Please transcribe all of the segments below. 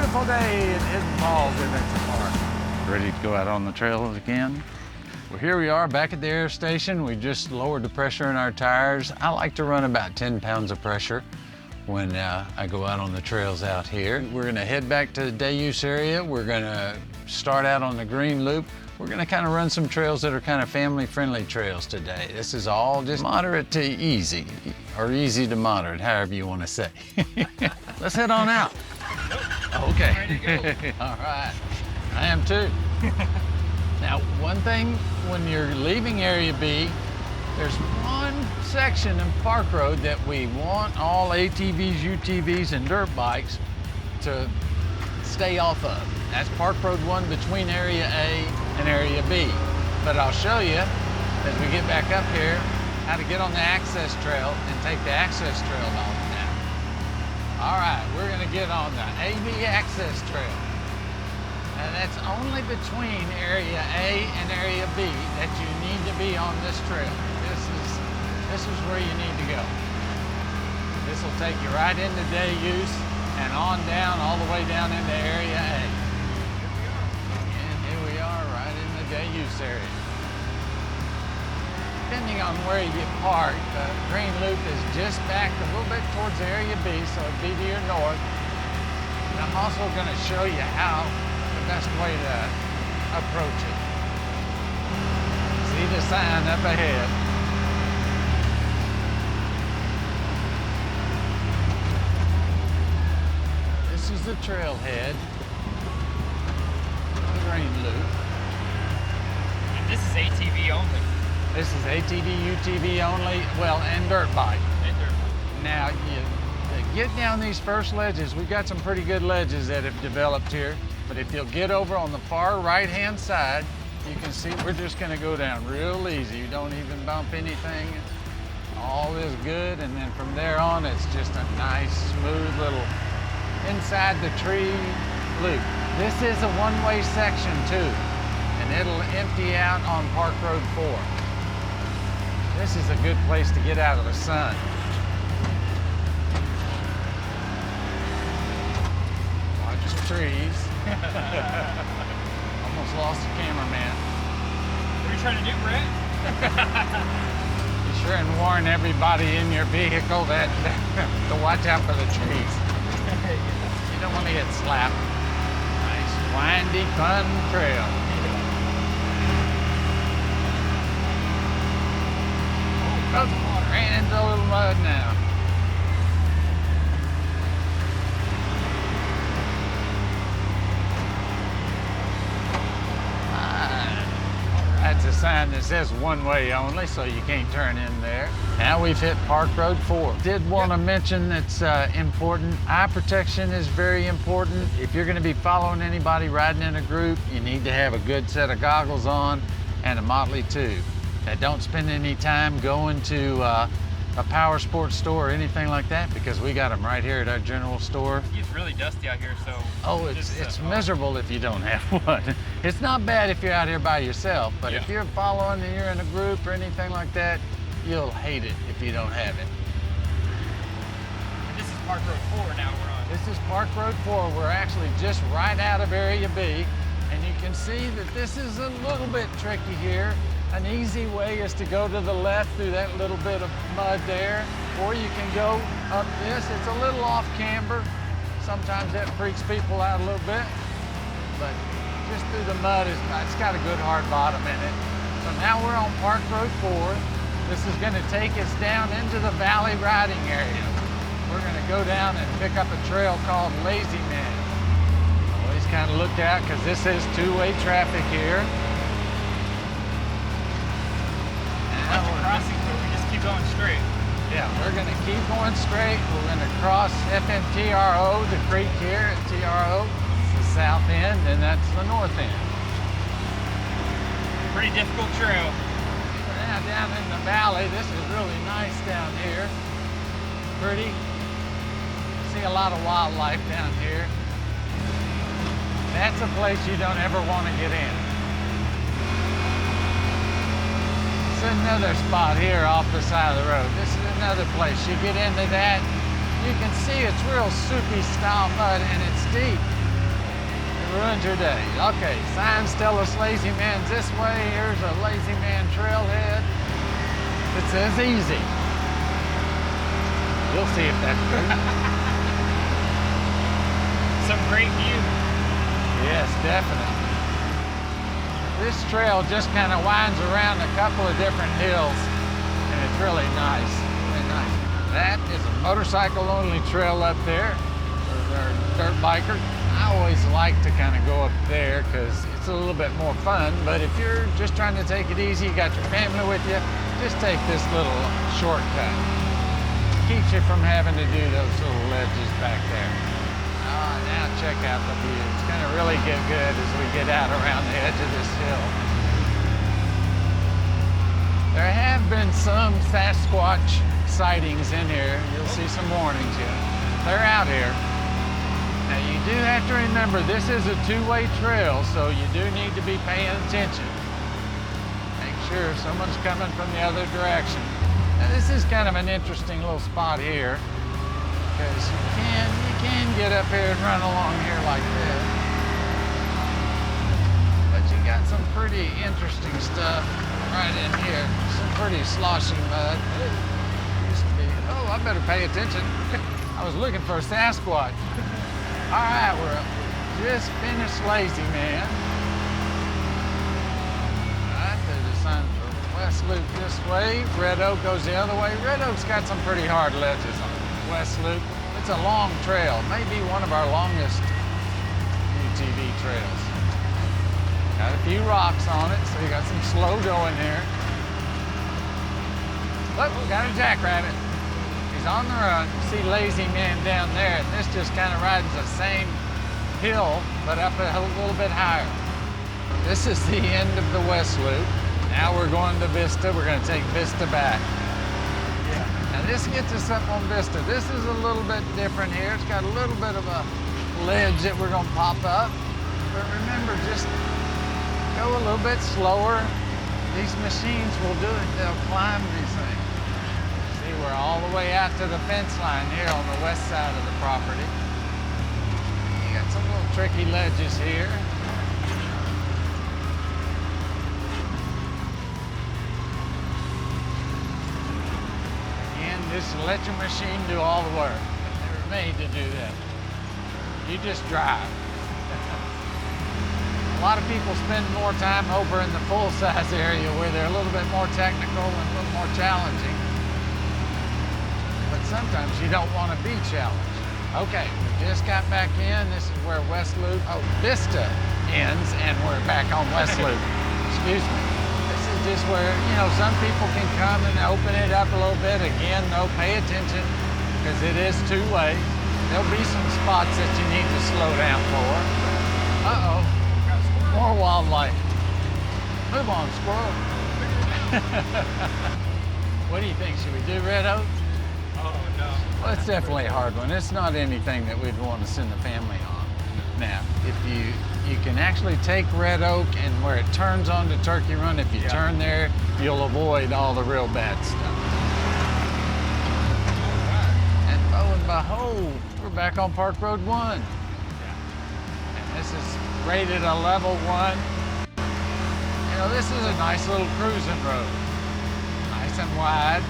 beautiful day in Hidden Falls Adventure Park. Ready to go out on the trails again? Well, here we are back at the air station. We just lowered the pressure in our tires. I like to run about 10 pounds of pressure when I go out on the trails out here. We're gonna head back to the day use area. We're gonna start out on the green loop. We're gonna kind of run some trails that are kind of family-friendly trails today. This is all just moderate to easy, or easy to moderate, however you want to say. Let's head on out. Okay. Ready to go. All right. I am too. Now, one thing when you're leaving Area B, there's one section in Park Road that we want all ATVs, UTVs, and dirt bikes to stay off of. That's Park Road 1 between Area A and Area B. But I'll show you, as we get back up here, how to get on the access trail and take the access trail off now. All right, we're gonna get on the AB access trail. And that's only between Area A and Area B that you need to be on this trail. This is where you need to go. This will take you right into day use and on down, all the way down into Area A. And here we are, right in the day use area. Depending on where you get parked, the green loop is just back a little bit towards Area B, so it'd be to your north. And I'm also going to show you how the best way to approach it. See the sign up ahead. This is the trailhead, the green loop. And this is ATV only. This is ATV, UTV only, well, and dirt bike. And dirt bike. Now, to get down these first ledges, we've got some pretty good ledges that have developed here. But if you'll get over on the far right-hand side, you can see we're just gonna go down real easy. You don't even bump anything. All is good, and then from there on, it's just a nice, smooth little inside the tree loop. This is a one-way section too, and it'll empty out on Park Road 4. This is a good place to get out of the sun. Watch the trees. Almost lost the cameraman. What are you trying to do, Brett? Be sure and warn everybody in your vehicle that to watch out for the trees. You don't want to get slapped. Nice, windy, fun trail. Oh, ran into a little mud now. That's a sign that says one way only, so you can't turn in there. Now we've hit Park Road 4. Did want to mention that's important. Eye protection is very important. If you're going to be following anybody riding in a group, you need to have a good set of goggles on and a motley tube. Now don't spend any time going to a power sports store or anything like that, because we got them right here at our general store. It's really dusty out here, so... Oh, it's miserable if you don't have one. It's not bad if you're out here by yourself, but if you're following and you're in a group or anything like that, you'll hate it if you don't have it. And this is Park Road 4 now we're on. This is Park Road 4. We're actually just right out of Area B, and you can see that this is a little bit tricky here. An easy way is to go to the left through that little bit of mud there, or you can go up this. It's a little off camber. Sometimes that freaks people out a little bit, but just through the mud, it's got a good hard bottom in it. So now we're on Park Road 4. This is gonna take us down into the valley riding area. We're gonna go down and pick up a trail called Lazy Man. Always kind of look out, because this is two-way traffic here. Crossing, so we just keep going straight. Yeah, we're gonna keep going straight. We're gonna cross FMTRO, the creek here at TRO. It's the south end, and that's the north end. Pretty difficult trail. Now down in the valley, this is really nice down here. Pretty. See a lot of wildlife down here. That's a place you don't ever want to get in. There's another spot here off the side of the road. This is another place. You get into that, you can see it's real soupy style mud, and it's deep. ruins your day. Okay, signs tell us lazy man's this way. Here's a lazy man trailhead. It says easy. We'll see if that's true. Some great view. Yes, definitely. This trail just kind of winds around a couple of different hills, and it's really nice, really nice. That is a motorcycle-only trail up there for our dirt biker. I always like to kind of go up there because it's a little bit more fun, but if you're just trying to take it easy, you got your family with you, just take this little shortcut. Keeps you from having to do those little ledges back there. Now check out the view. It's going to really get good as we get out around the edge of this hill. There have been some Sasqach sightings in here. You'll see some warnings here. They're out here. Now you do have to remember this is a two-way trail, so you do need to be paying attention. Make sure someone's coming from the other direction. Now this is kind of an interesting little spot here, because you can get up here and run along here like this. But you got some pretty interesting stuff right in here. Some pretty sloshy mud. Used to be, oh, I better pay attention. I was looking for a Sasquatch. All right, we're just finished Lazy Man. All right, there's a sign for West Loop this way. Red Oak goes the other way. Red Oak's got some pretty hard ledges on it. West Loop. It's a long trail, maybe one of our longest UTV trails. Got a few rocks on it, so you got some slow going here. Look, we got a jackrabbit. He's on the run. You see Lazy Man down there, and this just kind of rides the same hill, but up a little bit higher. This is the end of the West Loop. Now we're going to Vista. We're going to take Vista back. Now this gets us up on Vista. This is a little bit different here. It's got a little bit of a ledge that we're going to pop up. But remember, just go a little bit slower. These machines will do it. They'll climb these things. See, we're all the way out to the fence line here on the west side of the property. You got some little tricky ledges here. Just let your machine do all the work. They were made to do that. You just drive. A lot of people spend more time over in the full-size area where they're a little bit more technical and a little more challenging. But sometimes you don't want to be challenged. Okay, we just got back in. This is where West Loop, Vista ends, and we're back on West Loop. Excuse me. Just where, you know, some people can come and open it up a little bit. Again, no, pay attention, because it is two-way. There'll be some spots that you need to slow down for. Uh-oh, more wildlife. Move on, squirrel. What do you think? Should we do Red Oak? Oh, no. Well, it's definitely a hard one. It's not anything that we'd want to send the family on. Now, if you can actually take Red Oak and where it turns onto Turkey Run, if you turn there, you'll avoid all the real bad stuff. And lo and behold, we're back on Park Road 1. And this is rated a level 1. You know, this is a nice little cruising road. Nice and wide.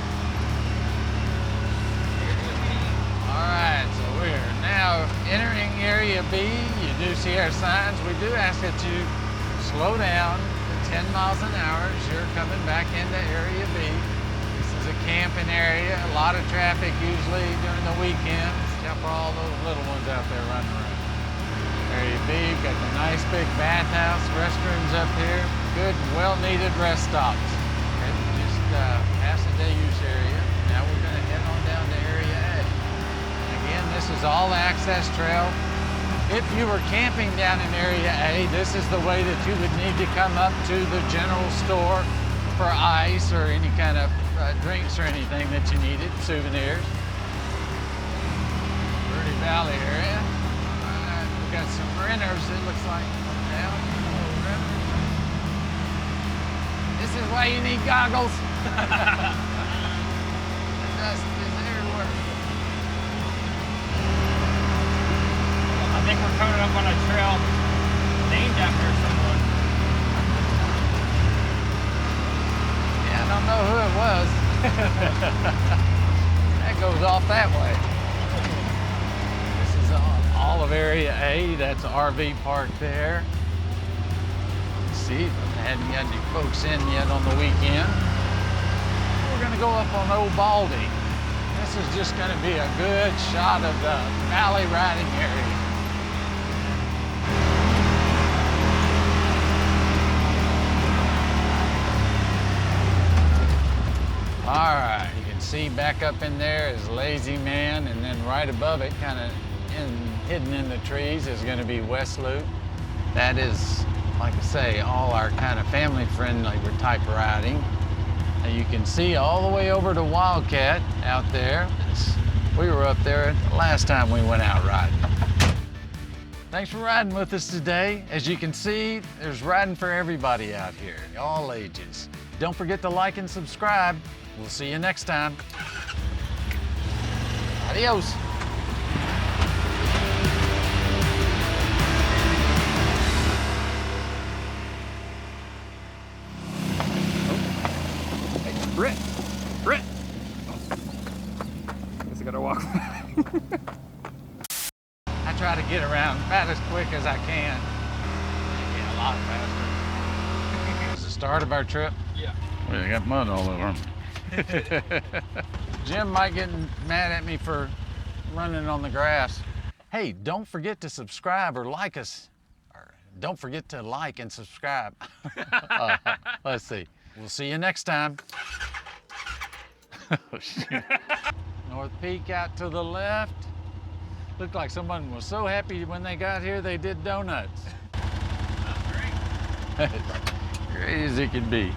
All right, so we're now entering Area B. You do see our signs. We do ask that you slow down to 10 miles an hour as you're coming back into Area B. This is a camping area, a lot of traffic usually during the weekends. Except for all those little ones out there running around. Area B, you've got the nice big bathhouse, restrooms up here. Good, well-needed rest stops. Okay, just past the day use area. Now we're going to head on down to Area A. Again, this is all access trail. If you were camping down in Area A, this is the way that you would need to come up to the general store for ice or any kind of drinks or anything that you needed, souvenirs. Verde Valley area. We've got some renters, it looks like, down. This is why you need goggles. Dust is everywhere. I think we're coming up on a trail named after someone. Yeah, I don't know who it was. That goes off that way. This is all of Area A. That's RV park there. Let's see, I hadn't got any folks in yet on the weekend. We're gonna go up on Old Baldy. This is just gonna be a good shot of the valley riding area. All right, you can see back up in there is Lazy Man, and then right above it, kind of hidden in the trees, is going to be West Loop. That is, like I say, all our kind of family-friendly type riding. And you can see all the way over to Wildcat out there. We were up there the last time we went out riding. Thanks for riding with us today. As you can see, there's riding for everybody out here, all ages. Don't forget to like and subscribe. We'll see you next time. Adios. Britt! Guess I gotta walk. I try to get around about as quick as I can. Yeah, a lot faster. It's the start of our trip. Yeah. Well, they got mud all over them. Jim might get mad at me for running on the grass. Hey, don't forget to subscribe or like us. Or don't forget to like and subscribe. Let's see. We'll see you next time. Oh, shit. North Peak out to the left. Looked like someone was so happy when they got here they did donuts. That's great. Great as it could be.